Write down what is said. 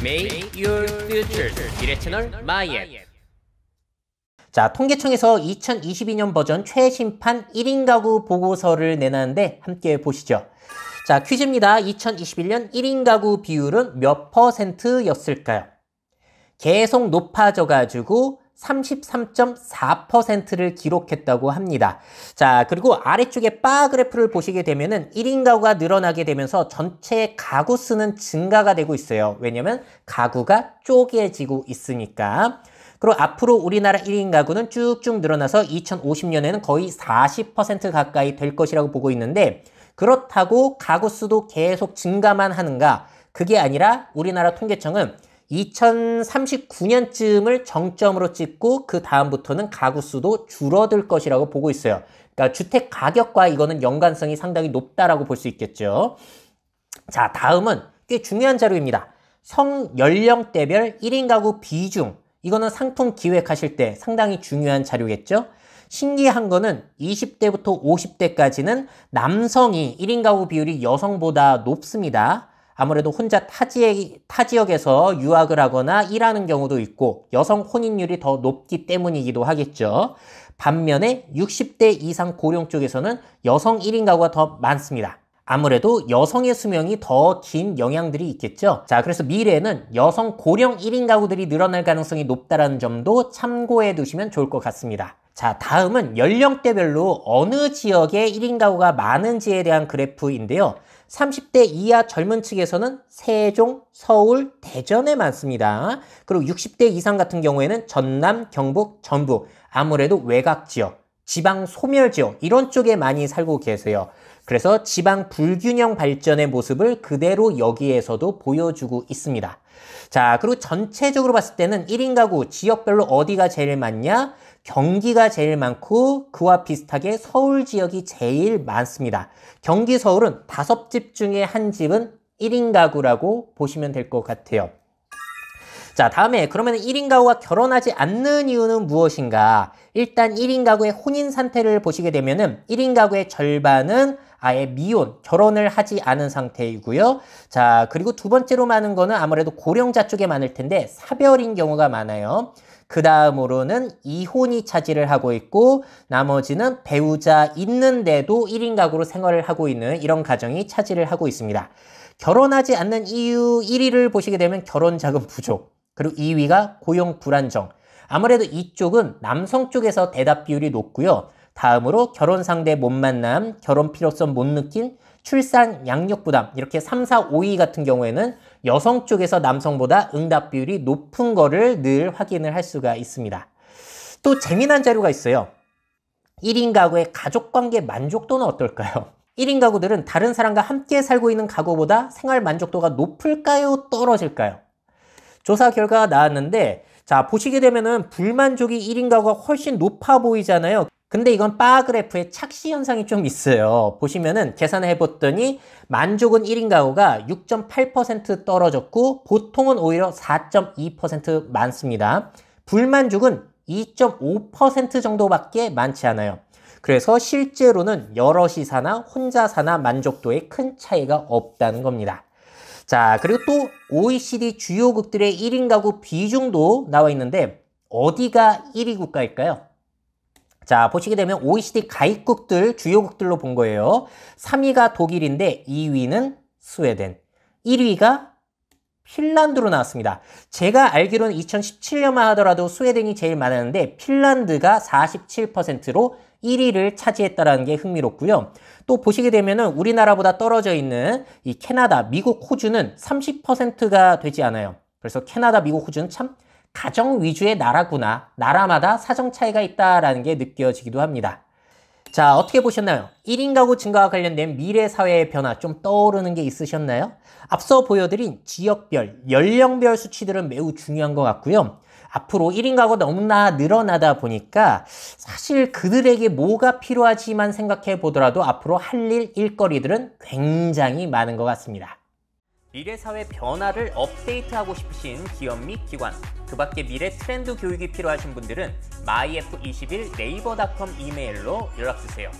Make your future. 미래 채널 마이앱. 자, 통계청에서 2022년 버전 최신판 1인 가구 보고서를 내놨는데 함께 보시죠. 자, 퀴즈입니다. 2021년 1인 가구 비율은 몇 %였을까요? 계속 높아져가지고 33.4%를 기록했다고 합니다. 자, 그리고 아래쪽에 바 그래프를 보시게 되면은 1인 가구가 늘어나게 되면서 전체 가구 수는 증가가 되고 있어요. 왜냐면 가구가 쪼개지고 있으니까. 그리고 앞으로 우리나라 1인 가구는 쭉쭉 늘어나서 2050년에는 거의 40% 가까이 될 것이라고 보고 있는데, 그렇다고 가구 수도 계속 증가만 하는가? 그게 아니라 우리나라 통계청은 2039년쯤을 정점으로 찍고 그 다음부터는 가구 수도 줄어들 것이라고 보고 있어요. 그러니까 주택 가격과 이거는 연관성이 상당히 높다라고 볼 수 있겠죠. 자, 다음은 꽤 중요한 자료입니다. 성연령대별 1인 가구 비중. 이거는 상품 기획하실 때 상당히 중요한 자료겠죠. 신기한 거는 20대부터 50대까지는 남성이 1인 가구 비율이 여성보다 높습니다. 아무래도 혼자 타 지역에서 유학을 하거나 일하는 경우도 있고 여성 혼인율이 더 높기 때문이기도 하겠죠. 반면에 60대 이상 고령 쪽에서는 여성 1인 가구가 더 많습니다. 아무래도 여성의 수명이 더 긴 영향들이 있겠죠. 자, 그래서 미래에는 여성 고령 1인 가구들이 늘어날 가능성이 높다는 점도 참고해 두시면 좋을 것 같습니다. 자, 다음은 연령대별로 어느 지역에 1인 가구가 많은지에 대한 그래프인데요. 30대 이하 젊은 층에서는 세종, 서울, 대전에 많습니다. 그리고 60대 이상 같은 경우에는 전남, 경북, 전북, 아무래도 외곽 지역, 지방 소멸 지역 이런 쪽에 많이 살고 계세요. 그래서 지방 불균형 발전의 모습을 그대로 여기에서도 보여주고 있습니다. 자, 그리고 전체적으로 봤을 때는 1인 가구 지역별로 어디가 제일 많냐? 경기가 제일 많고 그와 비슷하게 서울 지역이 제일 많습니다. 경기 서울은 5집 중에 한 집은 1인 가구라고 보시면 될 것 같아요. 자, 다음에 그러면 1인 가구가 결혼하지 않는 이유는 무엇인가? 일단 1인 가구의 혼인 상태를 보시게 되면은 1인 가구의 절반은 아예 미혼, 결혼을 하지 않은 상태이고요. 자, 그리고 두 번째로 많은 거는 아무래도 고령자 쪽에 많을 텐데 사별인 경우가 많아요. 그 다음으로는 이혼이 차지를 하고 있고 나머지는 배우자 있는데도 1인 가구로 생활을 하고 있는 이런 가정이 차지를 하고 있습니다. 결혼하지 않는 이유 1위를 보시게 되면 결혼 자금 부족, 그리고 2위가 고용 불안정. 아무래도 이쪽은 남성 쪽에서 대답 비율이 높고요. 다음으로 결혼 상대 못 만남, 결혼 필요성 못 느낀, 출산 양육 부담, 이렇게 3, 4, 5위 같은 경우에는 여성 쪽에서 남성보다 응답 비율이 높은 거를 늘 확인을 할 수가 있습니다. 또 재미난 자료가 있어요. 1인 가구의 가족관계 만족도는 어떨까요? 1인 가구들은 다른 사람과 함께 살고 있는 가구보다 생활 만족도가 높을까요? 떨어질까요? 조사 결과가 나왔는데, 자, 보시게 되면은 불만족이 1인 가구가 훨씬 높아 보이잖아요. 근데 이건 바 그래프에 착시 현상이 좀 있어요. 보시면은 계산을 해봤더니 만족은 1인 가구가 6.8% 떨어졌고 보통은 오히려 4.2% 많습니다. 불만족은 2.5% 정도밖에 많지 않아요. 그래서 실제로는 여럿이 사나 혼자 사나 만족도에 큰 차이가 없다는 겁니다. 자, 그리고 또 OECD 주요국들의 1인 가구 비중도 나와 있는데 어디가 1위 국가일까요? 자, 보시게 되면 OECD 가입국들, 주요국들로 본 거예요. 3위가 독일인데 2위는 스웨덴, 1위가 핀란드로 나왔습니다. 제가 알기로는 2017년만 하더라도 스웨덴이 제일 많았는데 핀란드가 47%로 1위를 차지했다는 게 흥미롭고요. 또 보시게 되면은 우리나라보다 떨어져 있는 이 캐나다, 미국, 호주는 30%가 되지 않아요. 그래서 캐나다, 미국, 호주는 참 가정 위주의 나라구나. 나라마다 사정 차이가 있다라는 게 느껴지기도 합니다. 자, 어떻게 보셨나요? 1인 가구 증가와 관련된 미래 사회의 변화 좀 떠오르는 게 있으셨나요? 앞서 보여드린 지역별, 연령별 수치들은 매우 중요한 것 같고요. 앞으로 1인 가구가 너무나 늘어나다 보니까 사실 그들에게 뭐가 필요하지만 생각해 보더라도 앞으로 할 일거리들은 굉장히 많은 것 같습니다. 미래사회 변화를 업데이트하고 싶으신 기업 및 기관, 그 밖에 미래 트렌드 교육이 필요하신 분들은 myf21naver.com 이메일로 연락주세요.